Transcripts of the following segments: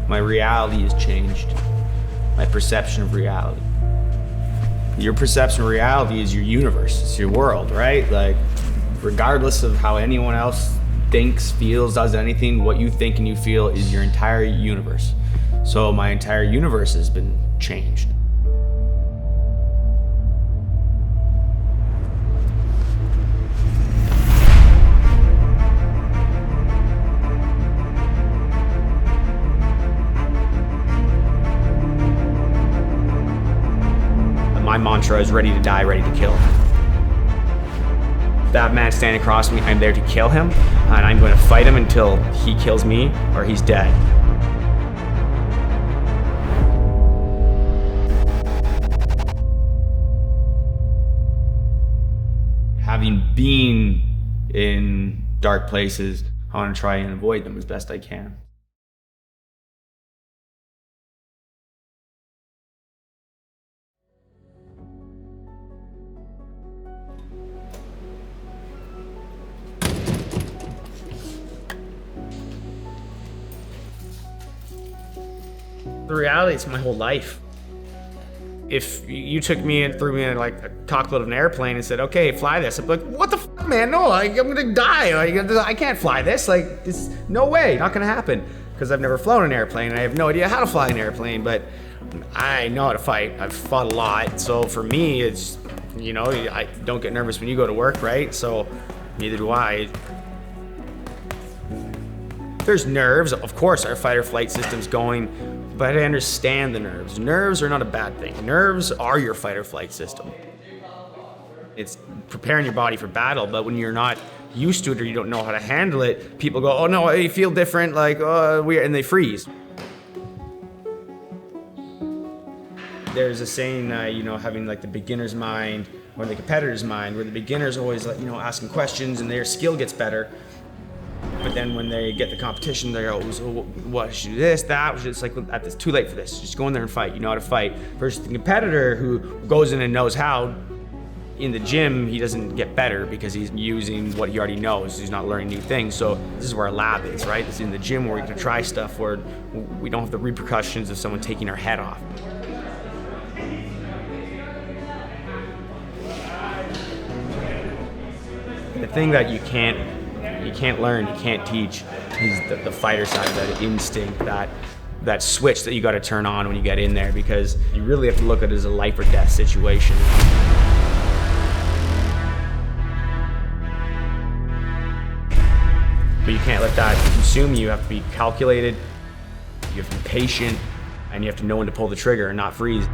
My reality has changed. My perception of reality. Your perception of reality is your universe, it's your world, right? Like, regardless of how anyone else thinks, feels, does anything, what you think and you feel is your entire universe. So my entire universe has been changed. My mantra is ready to die, ready to kill. That man standing across from me, I'm there to kill him, and I'm going to fight him until he kills me or he's dead. Having been in dark places, I want to try and avoid them as best I can. The reality is my whole life. If you took me and threw me in like a cockpit of an airplane and said, okay, fly this, I'd be like, what the fuck, man? No, I'm gonna die. I can't fly this. Like, it's no way, not gonna happen. Because I've never flown an airplane and I have no idea how to fly an airplane, but I know how to fight. I've fought a lot. So for me, it's, you know, I don't get nervous when you go to work, right? So neither do I. There's nerves, of course, our fight or flight system's going, but I understand the nerves. Nerves are not a bad thing. Nerves are your fight or flight system. It's preparing your body for battle, but when you're not used to it or you don't know how to handle it, people go, oh no, you feel different, like, and they freeze. There's a saying, you know, having like the beginner's mind or the competitor's mind, where the beginner's always, like, you know, asking questions and their skill gets better. But then when they get the competition, they go, so what, should do this, that? It's like, it's too late for this. Just go in there and fight. You know how to fight. Versus the competitor who goes in and knows how. In the gym, he doesn't get better because he's using what he already knows. He's not learning new things. So this is where our lab is, right? This is in the gym where we get to try stuff where we don't have the repercussions of someone taking our head off. The thing that you can't learn, you can't teach, is the fighter side, that instinct, that switch that you got to turn on when you get in there, because you really have to look at it as a life or death situation. But you can't let that consume you. You have to be calculated, you have to be patient, and you have to know when to pull the trigger and not freeze.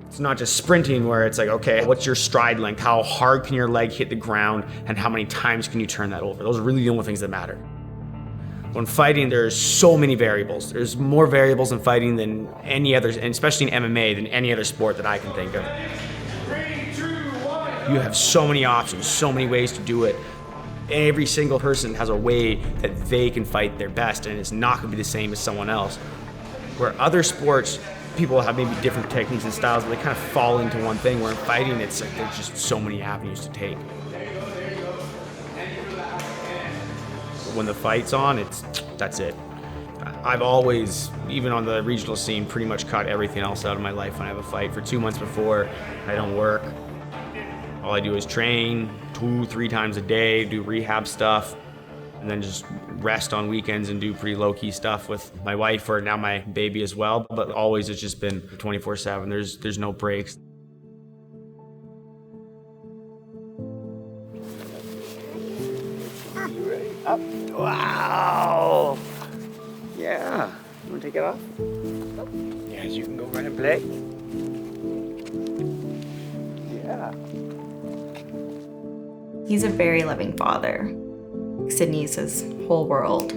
It's not just sprinting where it's like, okay, what's your stride length? How hard can your leg hit the ground and how many times can you turn that over? Those are really the only things that matter. When fighting, there's so many variables. There's more variables in fighting than any other, and especially in MMA, than any other sport that I can think of. 3, 2, 1. You have so many options, so many ways to do it. Every single person has a way that they can fight their best, and it's not gonna be the same as someone else. Where other sports, people have maybe different techniques and styles, but they kind of fall into one thing, where in fighting, it's like there's just so many avenues to take. When the fight's on, that's it. I've always, even on the regional scene, pretty much cut everything else out of my life when I have a fight. For 2 months before, I don't work. All I do is train 2-3 times a day, do rehab stuff, and then just rest on weekends and do pretty low-key stuff with my wife, or now my baby as well. But always it's just been 24/7. There's no breaks. Up. Wow. Yeah. You want to take it off? Yes, you can go run and play. Yeah. He's a very loving father. Sydney's his whole world.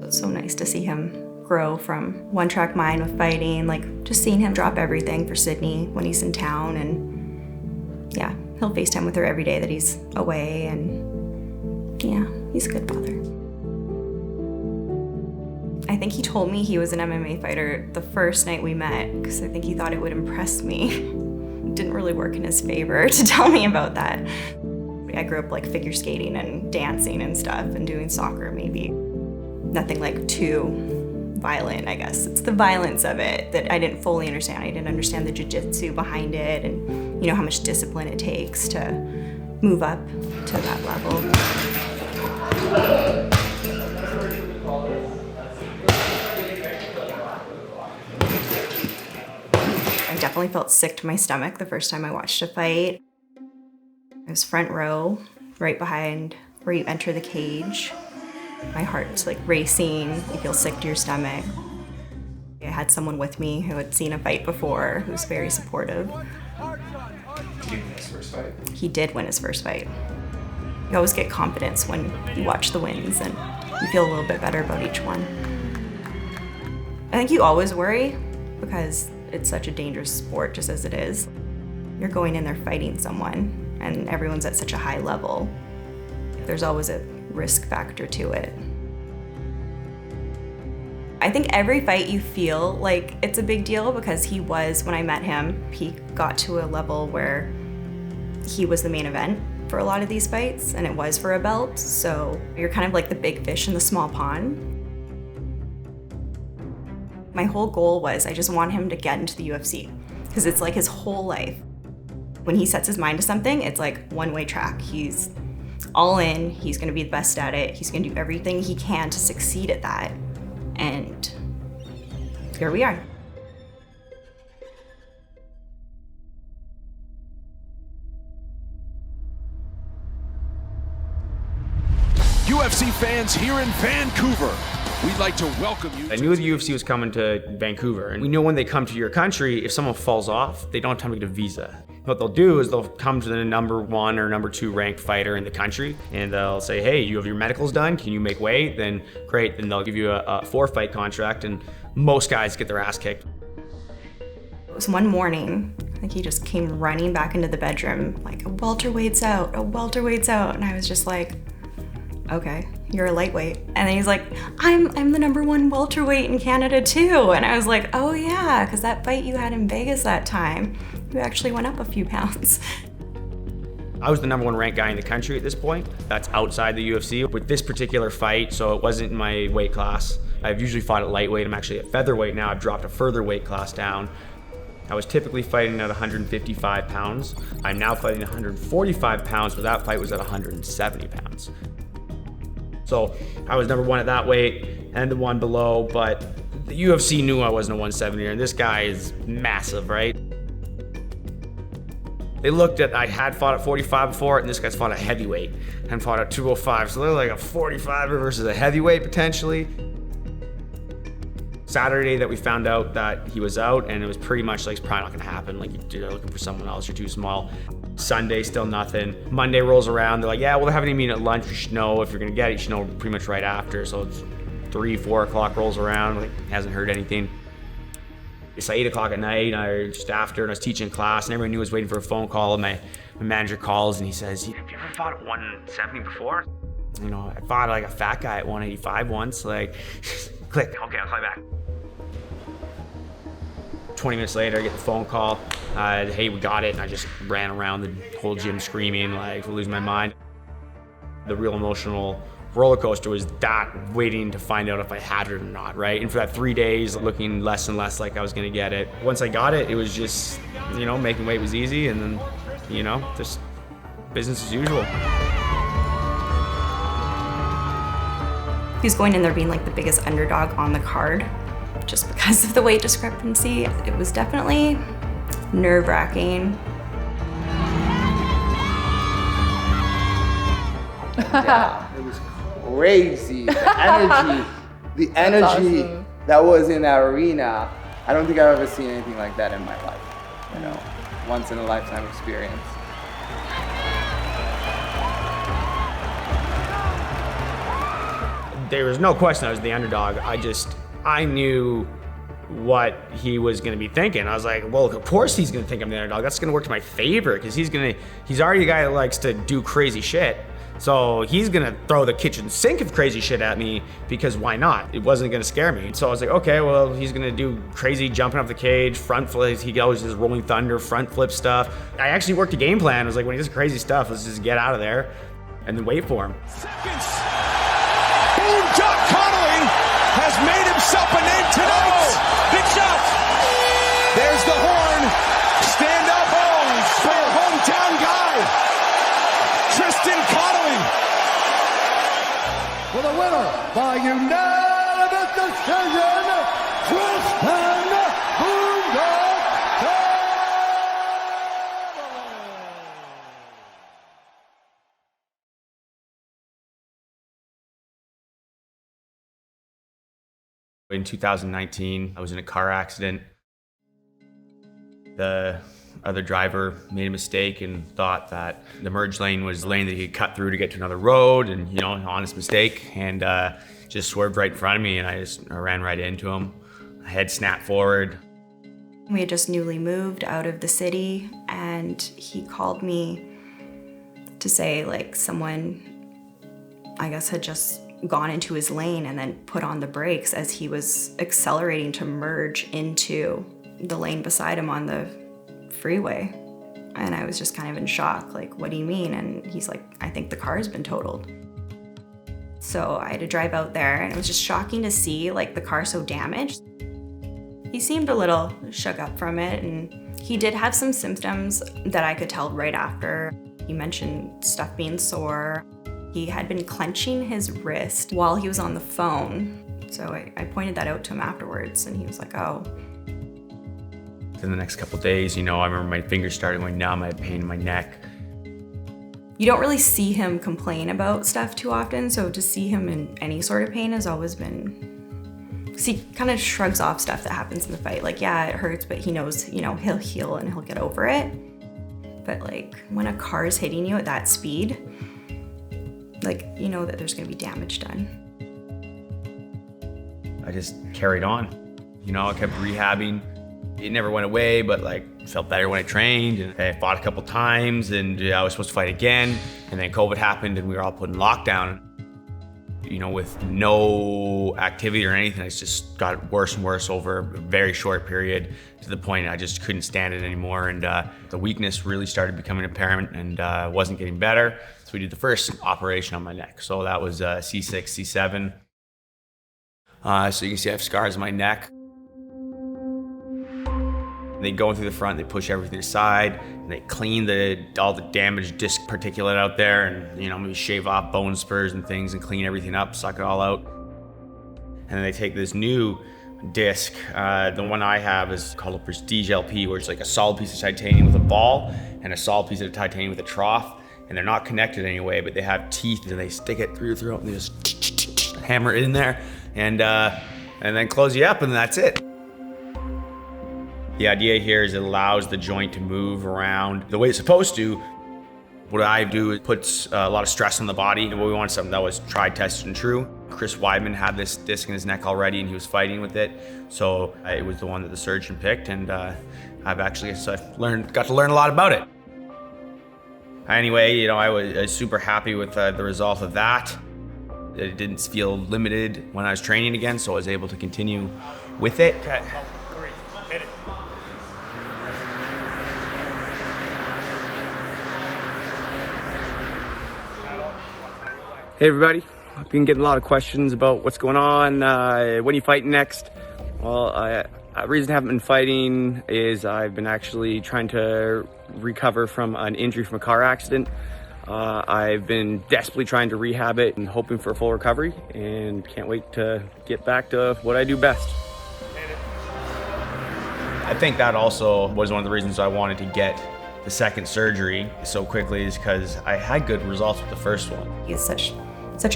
It's so nice to see him grow from one-track mind with fighting, like just seeing him drop everything for Sydney when he's in town, and yeah, he'll FaceTime with her every day that he's away, and yeah, he's a good father. I think he told me he was an MMA fighter the first night we met because I think he thought it would impress me. It didn't really work in his favor to tell me about that. I grew up like figure skating and dancing and stuff and doing soccer maybe. Nothing like too violent, I guess. It's the violence of it that I didn't fully understand. I didn't understand the jiu-jitsu behind it and how much discipline it takes to move up to that level. I definitely felt sick to my stomach the first time I watched a fight. I was front row, right behind where you enter the cage. My heart's like racing, you feel sick to your stomach. I had someone with me who had seen a fight before, who was very supportive. Did he win his first fight? He did win his first fight. You always get confidence when you watch the wins and you feel a little bit better about each one. I think you always worry because it's such a dangerous sport just as it is. You're going in there fighting someone and everyone's at such a high level. There's always a risk factor to it. I think every fight you feel like it's a big deal because he was, when I met him, he got to a level where he was the main event for a lot of these fights and it was for a belt. So you're kind of like the big fish in the small pond. My whole goal was I just want him to get into the UFC because it's like his whole life. When he sets his mind to something, it's like one-way track. He's all in, he's gonna be the best at it, he's gonna do everything he can to succeed at that. And here we are. UFC fans here in Vancouver, we'd like to welcome you. I knew the UFC was coming to Vancouver, and we know when they come to your country, if someone falls off, they don't have time to get a visa. What they'll do is they'll come to the #1 or #2 ranked fighter in the country, and they'll say, hey, you have your medicals done, can you make weight? Then great, then they'll give you a 4-fight contract, and most guys get their ass kicked. It was one morning, I think he just came running back into the bedroom, like, a welterweight's out, a welterweight's out, and I was just like, okay, you're a lightweight. And then he's like, I'm the #1 welterweight in Canada too. And I was like, oh yeah, because that fight you had in Vegas that time, you actually went up a few pounds. I was the #1 ranked guy in the country at this point. That's outside the UFC. With this particular fight, so it wasn't my weight class. I've usually fought at lightweight. I'm actually at featherweight now. I've dropped a further weight class down. I was typically fighting at 155 pounds. I'm now fighting 145 pounds, but that fight was at 170 pounds. So I was #1 at that weight and the one below, but the UFC knew I wasn't a 170er, and this guy is massive, right? They looked at, I had fought at 45 before, and this guy's fought at heavyweight and fought at 205, so they're like a 45er versus a heavyweight potentially. Saturday that we found out that he was out, and it was pretty much like, it's probably not gonna happen, like you're looking for someone else, you're too small. Sunday, still nothing. Monday rolls around, they're like, yeah, well, they're having a meeting at lunch, you should know, if you're gonna get it, you should know pretty much right after. So it's 3, 4 o'clock rolls around, like, hasn't heard anything. It's like 8 o'clock at night, I just after, and I was teaching class, and everyone knew I was waiting for a phone call, and my manager calls, and he says, have you ever fought at 170 before? You know, I fought like a fat guy at 185 once, like, click, okay, I'll call you back. 20 minutes later, I get the phone call, hey, we got it, and I just ran around the whole gym screaming, like, losing my mind. The real emotional roller coaster was that, waiting to find out if I had it or not, right? And for that 3 days, looking less and less like I was gonna get it. Once I got it, it was just, making weight was easy, and then, just business as usual. He was going in there being like the biggest underdog on the card, just because of the weight discrepancy. It was definitely nerve-wracking. Yeah, it was crazy. The energy awesome. That was in that arena. I don't think I've ever seen anything like that in my life. Once in a lifetime experience. There was no question I was the underdog. I knew what he was going to be thinking. I was like, well, of course he's going to think I'm the underdog. That's going to work to my favor because he's already a guy that likes to do crazy shit. So he's gonna throw the kitchen sink of crazy shit at me because why not? It wasn't gonna scare me. So I was like, okay, well, he's gonna do crazy jumping off the cage, front flips. He always does rolling thunder, front flip stuff. I actually worked a game plan. I was like, when he does crazy stuff, let's just get out of there and then wait for him. Seconds. Boom, Connelly has made himself a name tonight. Big shot. There's the horn. Stand up for your hometown guy, Tristan Connelly. For the winner by unanimous decision, Tristan Connelly. In 2019, I was in a car accident. The other driver made a mistake and thought that the merge lane was the lane that he could cut through to get to another road, and an honest mistake, and just swerved right in front of me, and I ran right into him. Head snapped forward. We had just newly moved out of the city, and he called me to say like someone, I guess, had just gone into his lane and then put on the brakes as he was accelerating to merge into the lane beside him on the freeway. And I was just kind of in shock, like, what do you mean? And he's like, I think the car's been totaled. So I had to drive out there, and it was just shocking to see like the car so damaged. He seemed a little shook up from it, and he did have some symptoms that I could tell right after. He mentioned stuff being sore. He had been clenching his wrist while he was on the phone. So I pointed that out to him afterwards, and he was like, oh. In the next couple of days, I remember my fingers started going numb, I had pain in my neck. You don't really see him complain about stuff too often, so to see him in any sort of pain has always been, because he kind of shrugs off stuff that happens in the fight. Like, yeah, it hurts, but he knows, he'll heal and he'll get over it. But like, when a car is hitting you at that speed, like, you know that there's gonna be damage done. I just carried on. I kept rehabbing. It never went away, but like felt better when I trained, and I fought a couple times, and I was supposed to fight again, and then COVID happened and we were all put in lockdown. With no activity or anything, it just got worse and worse over a very short period, to the point I just couldn't stand it anymore, and the weakness really started becoming apparent, and wasn't getting better. So we did the first operation on my neck. So that was C6, C7. So you can see I have scars on my neck. They go in through the front, they push everything aside, and they clean all the damaged disc particulate out there, and maybe shave off bone spurs and things and clean everything up, suck it all out. And then they take this new disc, the one I have is called a Prestige LP, where it's like a solid piece of titanium with a ball and a solid piece of titanium with a trough, and they're not connected anyway, but they have teeth, and they stick it through your throat and they just hammer it in there, and then close you up, and that's it. The idea here is it allows the joint to move around the way it's supposed to. What I do, it puts a lot of stress on the body, and we wanted something that was tried, tested, and true. Chris Weidman had this disc in his neck already, and he was fighting with it, so it was the one that the surgeon picked, and got to learn a lot about it. Anyway, I was super happy with the result of that. It didn't feel limited when I was training again, so I was able to continue with it. Okay. 3, hit it. Hey everybody, I've been getting a lot of questions about what's going on, when are you fighting next? Well, the reason I haven't been fighting is I've been actually trying to recover from an injury from a car accident. I've been desperately trying to rehab it and hoping for a full recovery, and can't wait to get back to what I do best. I think that also was one of the reasons I wanted to get the second surgery so quickly, is because I had good results with the first one. He's such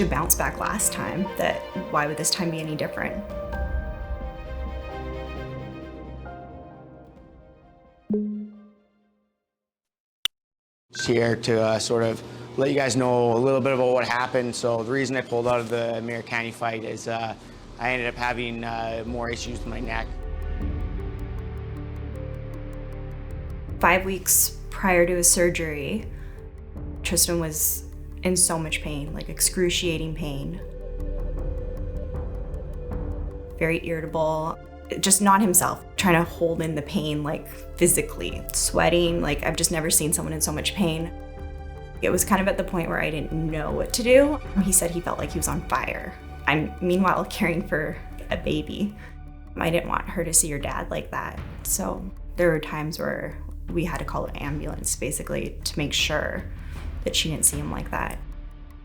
a bounce back last time that why would this time be any different? Just here to sort of let you guys know a little bit about what happened. So the reason I pulled out of the Americani fight is I ended up having more issues with my neck. 5 weeks prior to his surgery, Tristan was in so much pain, like excruciating pain. Very irritable, just not himself, trying to hold in the pain, like physically, sweating. Like I've just never seen someone in so much pain. It was kind of at the point where I didn't know what to do. He said he felt like he was on fire. I'm meanwhile caring for a baby. I didn't want her to see her dad like that. So there were times where we had to call an ambulance basically to make sure that she didn't see him like that.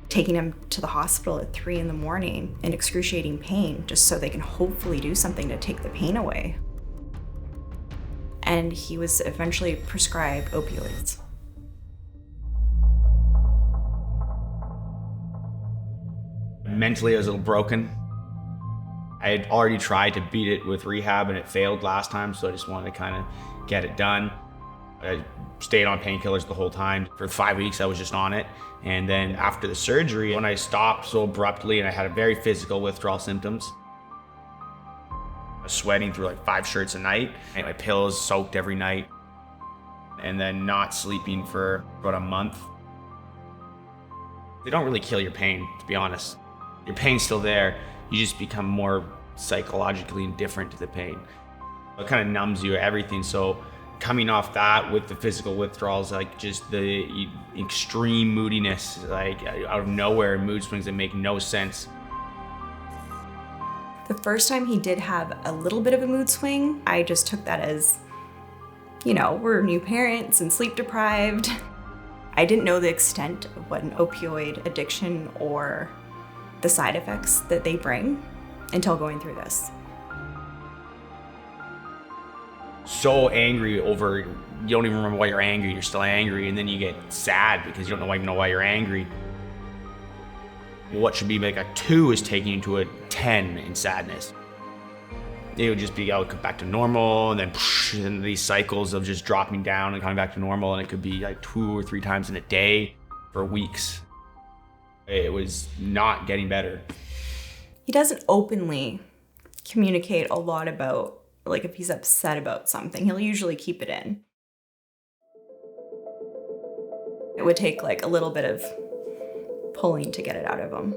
Taking him to the hospital at 3 a.m. in excruciating pain just so they can hopefully do something to take the pain away. And he was eventually prescribed opioids. Mentally, I was a little broken. I had already tried to beat it with rehab and it failed last time, so I just wanted to kind of get it done. I stayed on painkillers the whole time. For 5 weeks, I was just on it. And then after the surgery, when I stopped so abruptly and I had a very physical withdrawal symptoms, I was sweating through like 5 shirts a night, and my pillows soaked every night, and then not sleeping for about a month. They don't really kill your pain, to be honest. Your pain's still there. You just become more psychologically indifferent to the pain. It kind of numbs you, everything. So coming off that with the physical withdrawals, like just the extreme moodiness, like out of nowhere, mood swings that make no sense. The first time he did have a little bit of a mood swing, I just took that as, you know, we're new parents and sleep deprived. I didn't know the extent of what an opioid addiction or the side effects that they bring until going through this. So angry over, you don't even remember why you're angry, you're still angry, and then you get sad because you don't even know why you're angry. What should be like a 2 is taking you to a 10 in sadness. It would just be, I would come back to normal, and then these cycles of just dropping down and coming back to normal, and it could be like 2 or 3 times in a day for weeks. It was not getting better. He doesn't openly communicate a lot about, like, if he's upset about something, he'll usually keep it in. It would take like a little bit of pulling to get it out of him.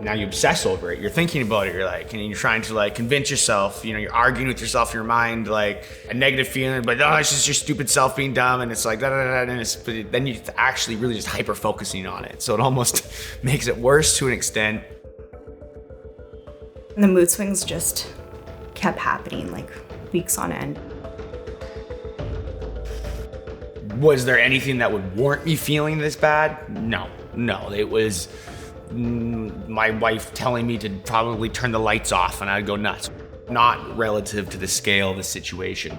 Now you obsess over it. You're thinking about it. You're like, and you're trying to like convince yourself, you know, you're arguing with yourself in your mind, like a negative feeling, but oh, it's just your stupid self being dumb. And it's like, da, da, da, and but then you actually really just hyper focusing on it. So it almost makes it worse to an extent. And the mood swings just kept happening like weeks on end. Was there anything that would warrant me feeling this bad? No. It was my wife telling me to probably turn the lights off and I'd go nuts. Not relative to the scale of the situation.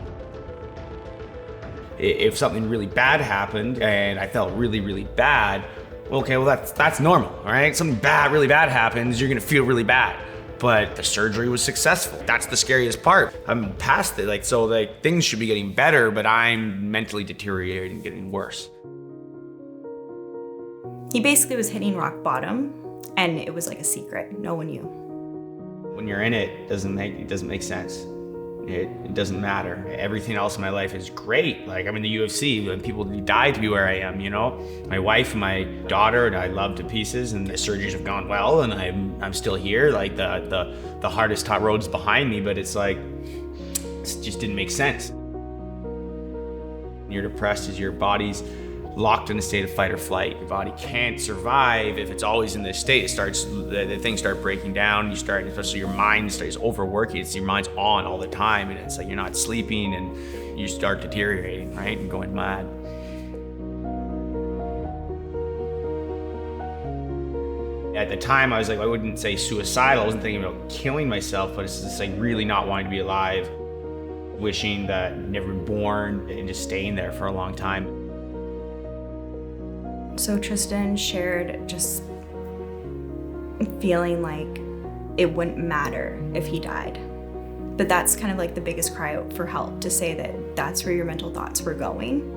If something really bad happened and I felt really, really bad, okay, well that's normal, all right? Something really bad happens, you're gonna feel really bad. But the surgery was successful. That's the scariest part. I'm past it, like, so like things should be getting better, but I'm mentally deteriorating, getting worse. He basically was hitting rock bottom, and it was like a secret. No one knew. When you're in it, it doesn't make sense. It doesn't matter. Everything else in my life is great. Like, I'm in the UFC, and people die to be where I am, you know? My wife and my daughter, and I love to pieces, and the surgeries have gone well, and I'm still here. Like, the hardest hot road's behind me, but it's like, it just didn't make sense. You're depressed as your body's locked in a state of fight or flight. Your body can't survive if it's always in this state. It starts, the things start breaking down. You start, especially your mind starts overworking. Your mind's on all the time, and it's like you're not sleeping, and you start deteriorating, right, and going mad. At the time, I was like, I wouldn't say suicidal. I wasn't thinking about killing myself, but it's just like really not wanting to be alive, wishing that I'd never been born, and just staying there for a long time. So Tristan shared just feeling like it wouldn't matter if he died. But that's kind of like the biggest cry out for help, to say that that's where your mental thoughts were going.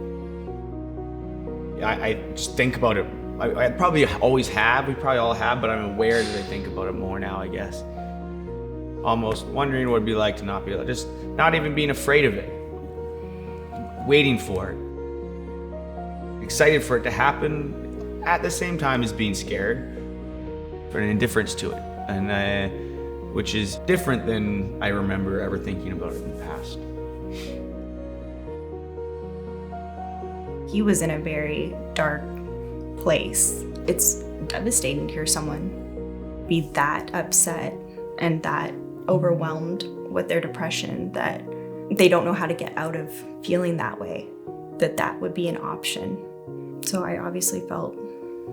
I just think about it. I probably always have, we probably all have, but I'm aware that I think about it more now, I guess. Almost wondering what it'd be like to not be just not even being afraid of it. Waiting for it. excited for it to happen at the same time as being scared, but an indifference to it, and which is different than I remember ever thinking about it in the past. He was in a very dark place. It's devastating to hear someone be that upset and that overwhelmed with their depression that they don't know how to get out of feeling that way, that would be an option. So I obviously felt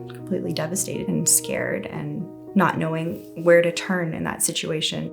completely devastated and scared and not knowing where to turn in that situation.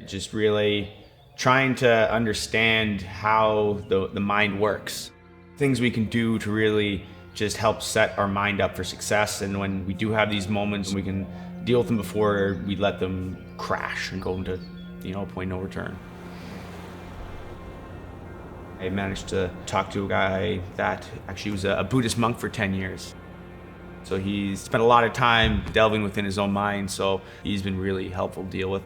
Just really trying to understand how the mind works. Things we can do to really just help set our mind up for success, and when we do have these moments, we can deal with them before we let them crash and go into, a point no return. I managed to talk to a guy that actually was a Buddhist monk for 10 years. So he's spent a lot of time delving within his own mind, so he's been really helpful to deal with.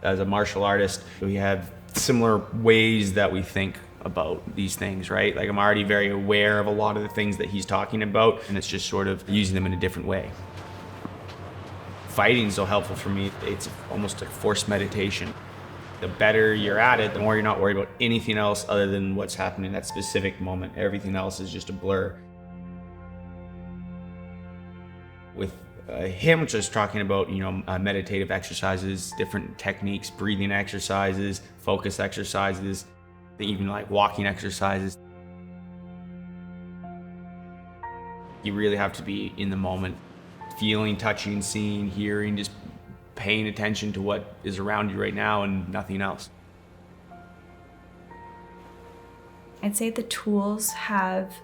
As a martial artist, we have similar ways that we think about these things, right? Like, I'm already very aware of a lot of the things that he's talking about, and it's just sort of using them in a different way. Fighting is so helpful for me. It's almost like forced meditation. The better you're at it, the more you're not worried about anything else other than what's happening in that specific moment. Everything else is just a blur. With him just talking about, meditative exercises, different techniques, breathing exercises, focus exercises, even like walking exercises. You really have to be in the moment, feeling, touching, seeing, hearing, just paying attention to what is around you right now and nothing else. I'd say the tools have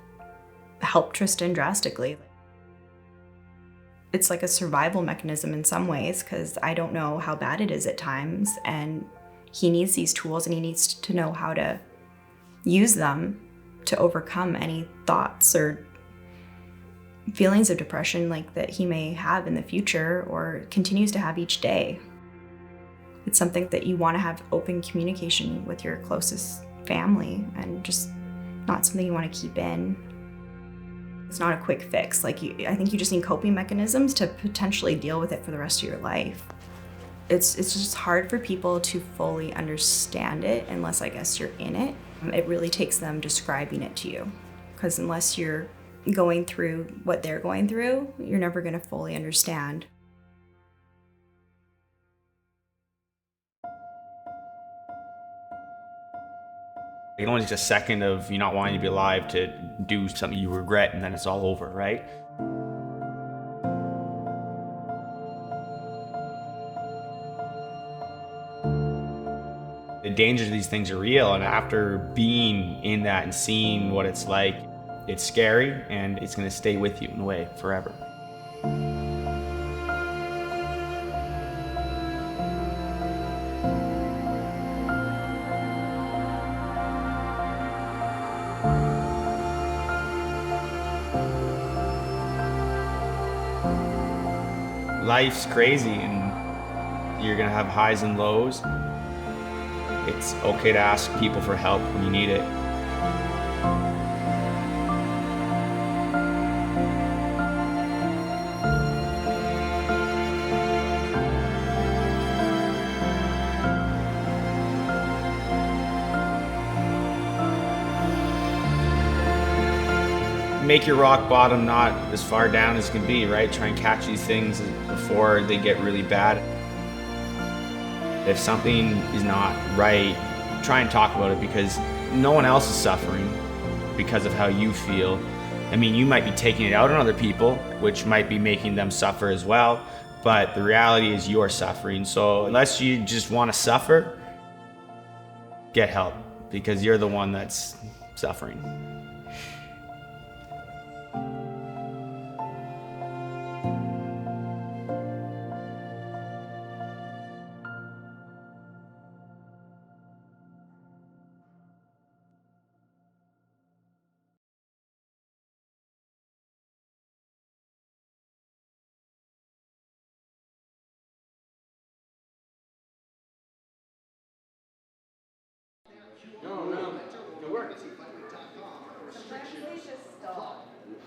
helped Tristan drastically. It's like a survival mechanism in some ways, because I don't know how bad it is at times, and he needs these tools and he needs to know how to use them to overcome any thoughts or feelings of depression like that he may have in the future or continues to have each day. It's something that you want to have open communication with your closest family, and just not something you want to keep in. It's not a quick fix. I think you just need coping mechanisms to potentially deal with it for the rest of your life. It's just hard for people to fully understand it unless, I guess, you're in it. It really takes them describing it to you, because unless you're going through what they're going through, you're never going to fully understand. It only takes a second of you not wanting to be alive to do something you regret, and then it's all over, right? The dangers of these things are real, and after being in that and seeing what it's like, it's scary, and it's going to stay with you in a way forever. Life's crazy, and you're gonna have highs and lows. It's okay to ask people for help when you need it. Make your rock bottom not as far down as it can be, right? Try and catch these things before they get really bad. If something is not right, try and talk about it, because no one else is suffering because of how you feel. I mean, you might be taking it out on other people, which might be making them suffer as well, but the reality is you're suffering. So unless you just want to suffer, get help, because you're the one that's suffering.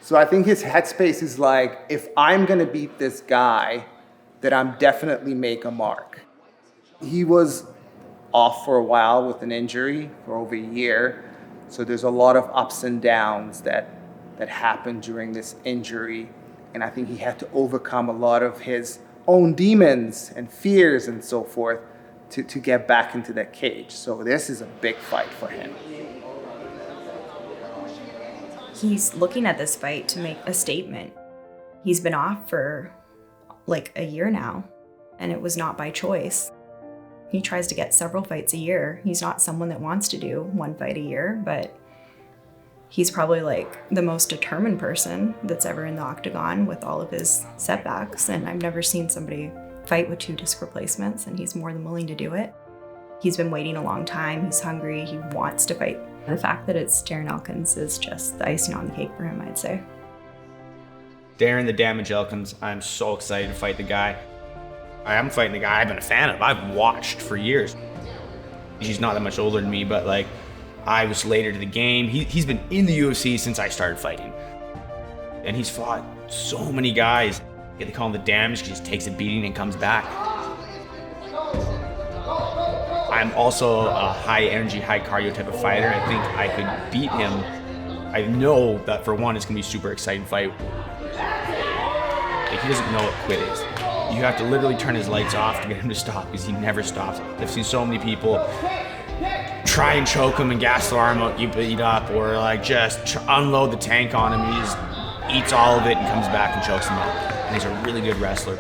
So I think his headspace is like, if I'm gonna beat this guy, then I'm definitely make a mark. He was off for a while with an injury for over a year. So there's a lot of ups and downs that happened during this injury. And I think he had to overcome a lot of his own demons and fears and so forth to get back into that cage. So this is a big fight for him. He's looking at this fight to make a statement. He's been off for like a year now, and it was not by choice. He tries to get several fights a year. He's not someone that wants to do one fight a year, but he's probably like the most determined person that's ever in the octagon with all of his setbacks. And I've never seen somebody fight with 2 disc replacements, and he's more than willing to do it. He's been waiting a long time. He's hungry. He wants to fight. The fact that it's Darren Elkins is just the icing on the cake for him, I'd say. Darren the Damage Elkins, I'm so excited to fight the guy. I am fighting the guy I've been a fan of. I've watched for years. He's not that much older than me, but like, I was later to the game. He's been in the UFC since I started fighting. And he's fought so many guys. They call him the Damage because he just takes a beating and comes back. I'm also a high energy, high cardio type of fighter. I think I could beat him. I know that for one, it's gonna be a super exciting fight. Like, he doesn't know what quit is. You have to literally turn his lights off to get him to stop because he never stops. I've seen so many people try and choke him and gas the arm out, you beat up, or like just unload the tank on him. He just eats all of it and comes back and chokes him out. And he's a really good wrestler.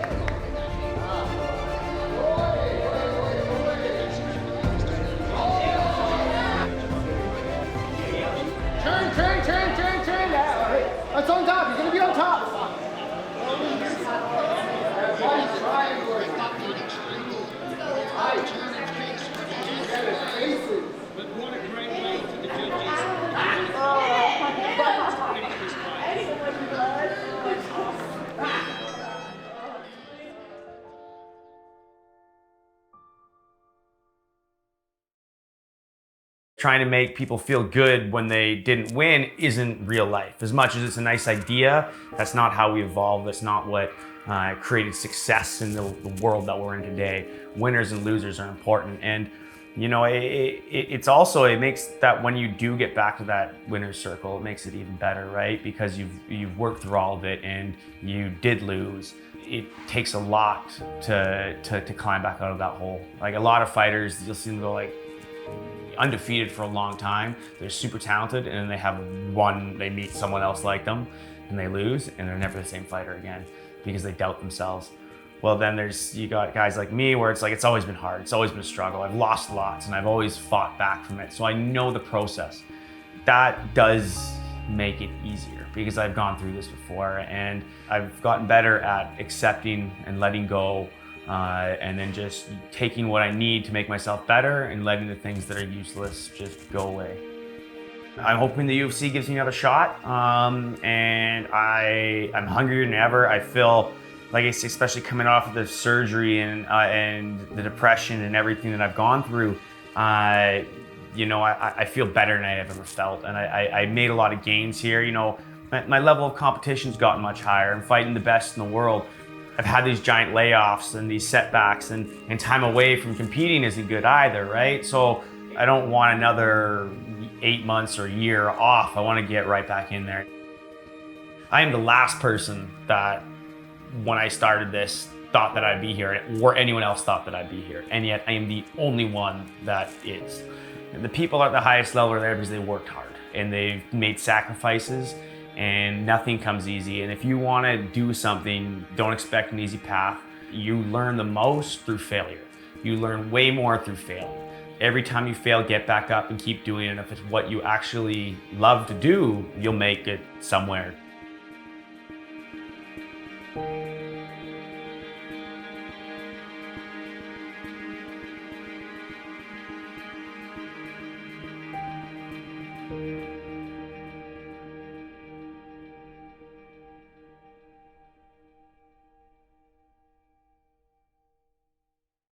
That's on top. You're gonna be on top. Trying to make people feel good when they didn't win isn't real life. As much as it's a nice idea, that's not how we evolved. That's not what created success in the world that we're in today. Winners and losers are important. And you know, it makes that when you do get back to that winner's circle, it makes it even better, right? Because you've worked through all of it and you did lose. It takes a lot to climb back out of that hole. Like a lot of fighters, you'll see them go like undefeated for a long time. They're super talented, and then they meet someone else like them and they lose, and they're never the same fighter again because they doubt themselves. Well, then you got guys like me where it's like, it's always been hard. It's always been a struggle. I've lost lots and I've always fought back from it. So I know the process. That does make it easier because I've gone through this before, and I've gotten better at accepting and letting go, and then just taking what I need to make myself better and letting the things that are useless just go away. I'm hoping the UFC gives me another shot, and I'm hungrier than ever. I feel like, especially coming off of the surgery and the depression and everything that I've gone through, I feel better than I've ever felt, and I made a lot of gains here. You know, my level of competition's gotten much higher. I'm fighting the best in the world. I've had these giant layoffs and these setbacks, and time away from competing isn't good either, right? So I don't want another 8 months or a year off. I want to get right back in there. I am the last person that, when I started this, thought that I'd be here, or anyone else thought that I'd be here. And yet I am the only one that is. And the people at the highest level are there because they worked hard and they've made sacrifices, and nothing comes easy. And if you want to do something, don't expect an easy path. You learn the most through failure. You learn way more through failing. Every time you fail, get back up and keep doing it. And if it's what you actually love to do, you'll make it somewhere.